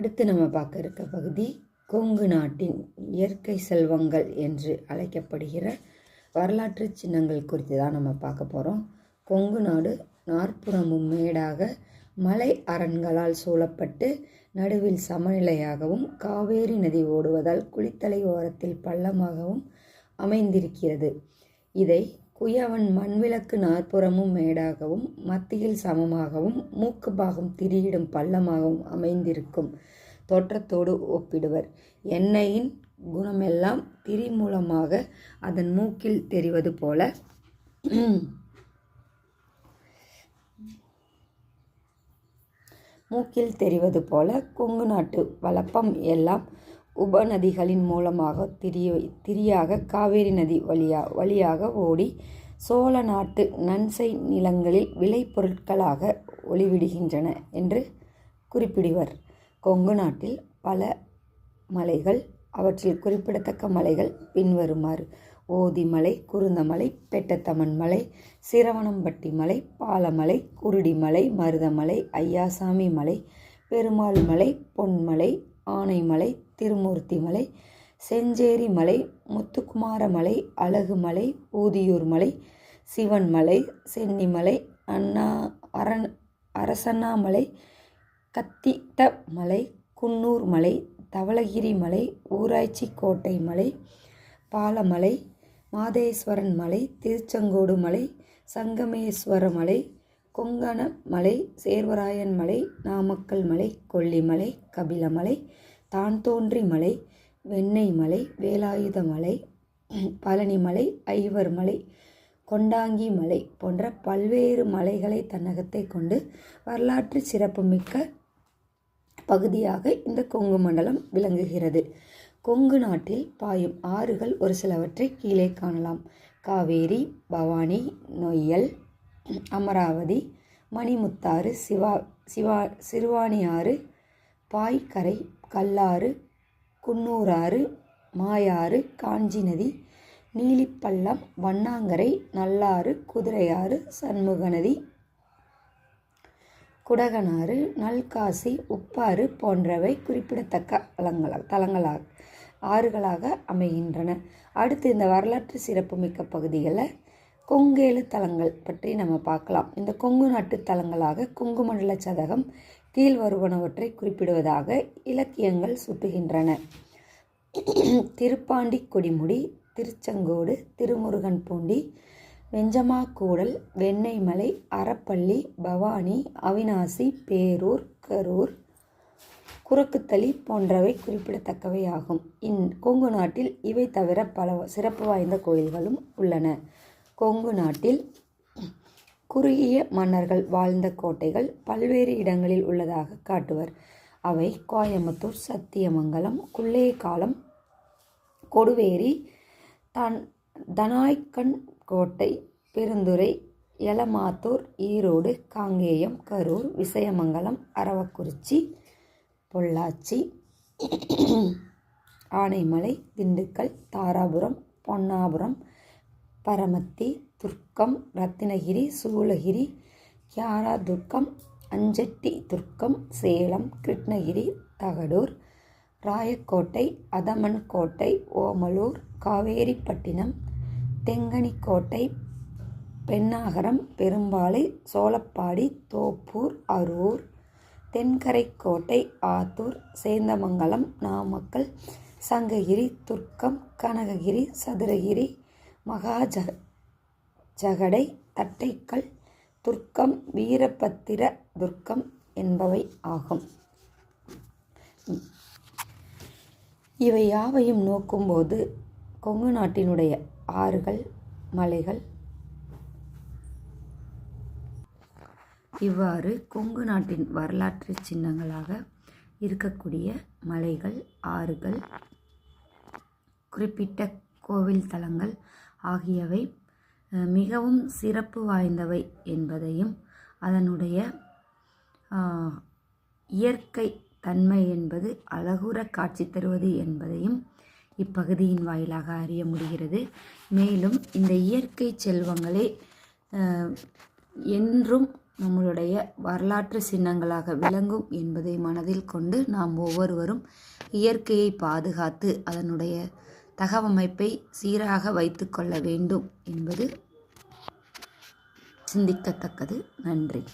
அடுத்து நம்ம பார்க்க இருக்க பகுதி கொங்கு நாட்டின் இயற்கை செல்வங்கள் என்று அழைக்கப்படுகிற வரலாற்று சின்னங்கள் குறித்து தான் நம்ம பார்க்க போகிறோம். கொங்கு நாடு நாற்புறமும் மேடாக மலை அரண்களால் சூழப்பட்டு நடுவில் சமநிலையாகவும் காவேரி நதி ஓடுவதால் குளித்தலை ஓரத்தில் பள்ளமாகவும் அமைந்திருக்கிறது. இதை குயவன் மண்விளக்கு நாற்புறமும் மேடாகவும் மத்தியில் சமமாகவும் மூக்கு பாகம் திரியிடும் பள்ளமாகவும் அமைந்திருக்கும் தோற்றத்தோடு ஒப்பிடுவர். எண்ணெயின் குணமெல்லாம் திரி மூலமாக அதன் மூக்கில் தெரிவது போல கொங்கு நாட்டு வளப்பம் எல்லாம் உபநதிகளின் மூலமாக திரியாக காவேரி நதி வழியாக ஓடி சோழ நாட்டு நன்சை நிலங்களில் விளைபொருட்களாக ஒளிவிடுகின்றன என்று குறிப்பிடுவர். கொங்கு நாட்டில் பல மலைகள், அவற்றில் குறிப்பிடத்தக்க மலைகள் பின்வருமாறு: ஓதிமலை, குருந்தமலை, பெட்டத்தம்மன் மலை, சிரவணம்பட்டி மலை, பாலமலை, குருடிமலை, மருதமலை, ஐயாசாமி மலை, பெருமாள் மலை, பொன்மலை, ஆனைமலை, திருமூர்த்தி மலை, செஞ்சேரி மலை, முத்துக்குமார மலை, அழகுமலை, ஊதியூர் மலை, சிவன் மலை, சென்னிமலை, அரசண்ணாமலை, கத்திட்ட மலை, குன்னூர் மலை, தவளகிரி மலை, ஊராட்சி கோட்டை மலை, பாலமலை, மாதேஸ்வரன் மலை, திருச்செங்கோடு மலை, சங்கமேஸ்வர மலை, கொங்கண மலை, சேர்வராயன் மலை, நாமக்கல் மலை, கொல்லிமலை, கபிலமலை, தான்தோன்றி மலை, வெண்ணெய் மலை, வேலாயுத மலை, பழனிமலை, ஐவர் மலை, கொண்டாங்கி மலை போன்ற பல்வேறு மலைகளை தன்னகத்தை கொண்டு வரலாற்று சிறப்புமிக்க பகுதியாக இந்த கொங்கு மண்டலம் விளங்குகிறது. கொங்கு நாட்டில் பாயும் ஆறுகள் ஒரு சிலவற்றை கீழே காணலாம். காவேரி, பவானி, நொய்யல், அமராவதி, மணிமுத்தாறு, சிறுவாணி ஆறு, பாய்கரை, கல்லாறு, குன்னூராறு, மாயாறு, காஞ்சி நதி, நீலிப்பள்ளம், வண்ணாங்கரை, நல்லாறு, குதிரையாறு, சண்முக நதி, குடகனாறு, நல்காசி, உப்பாறு போன்றவை குறிப்பிடத்தக்க ஆறுகளாக அமைகின்றன. அடுத்து இந்த வரலாற்று சிறப்புமிக்க பகுதிகளில் கொங்கேலு தலங்கள் பற்றி நம்ம பார்க்கலாம். இந்த கொங்கு நாட்டு தலங்களாக கொங்கு மண்டல சதகம் கீழ் வருவனவற்றை குறிப்பிடுவதாக இலக்கியங்கள் சுட்டுகின்றன. திருப்பாண்டி கொடிமுடி, திருச்செங்கோடு, திருமுருகன் பூண்டி, வெஞ்சமாக்கூடல், வெண்ணெய்மலை, அறப்பள்ளி, பவானி, அவிநாசி, பேரூர், கரூர், குரக்குத்தளி போன்றவை குறிப்பிடத்தக்கவை ஆகும். கொங்கு நாட்டில் இவை தவிர பல சிறப்பு வாய்ந்த கோயில்களும் உள்ளன. கொங்கு நாட்டில் குறுகிய மன்னர்கள் வாழ்ந்த கோட்டைகள் பல்வேறு இடங்களில் உள்ளதாக காட்டுவர். அவை கோயம்புத்தூர், சத்தியமங்கலம், குள்ளேகாலம், கொடுவேரி, தனாய்க்கன் கோட்டை, பெருந்துறை, எலமாத்தூர், ஈரோடு, காங்கேயம், கரூர், விசயமங்கலம், அரவக்குறிச்சி, பொள்ளாச்சி, ஆனைமலை, திண்டுக்கல், தாராபுரம், பொன்னாபுரம், பரமத்தி, துர்க்கம், ரத்தினகிரி, சூளகிரி, கியாரா துர்க்கம், அஞ்சட்டி துர்க்கம், சேலம், கிருஷ்ணகிரி, தகடூர், ராயக்கோட்டை, அதமன் கோட்டை, ஓமலூர், காவேரிப்பட்டினம், தெங்கனிக்கோட்டை, பெண்ணாகரம், பெரும்பாலை, சோளப்பாடி, தோப்பூர், அரூர், தென்கரைக்கோட்டை, ஆத்தூர், சேந்தமங்கலம், நாமக்கல், சங்ககிரி, துர்க்கம், கனககிரி, சதுரகிரி, மகாஜகடை, தட்டைக்கல் துர்க்கம், வீரபத்திர துர்க்கம் என்பவை ஆகும். இவை யாவையும் நோக்கும்போது கொங்கு நாட்டினுடைய ஆறுகள், மலைகள் இவ்வாறு கொங்கு நாட்டின் வரலாற்று சின்னங்களாக இருக்கக்கூடிய மலைகள், ஆறுகள், குறிப்பிட்ட கோவில் தலங்கள் ஆகியவை மிகவும் சிறப்பு வாய்ந்தவை என்பதையும் அதனுடைய இயற்கை தன்மை என்பது அழகுற காட்சி தருவது என்பதையும் இப்பகுதியின் வாயிலாக அறிய முடிகிறது. மேலும் இந்த இயற்கை செல்வங்களே என்றும் நம்மளுடைய வரலாற்று சின்னங்களாக விளங்கும் என்பதை மனதில் கொண்டு நாம் ஒவ்வொருவரும் இயற்கையை பாதுகாத்து அதனுடைய தகவமைப்பை சீராக வைத்து கொள்ள வேண்டும் என்பது சிந்திக்கத்தக்கது. நன்றி.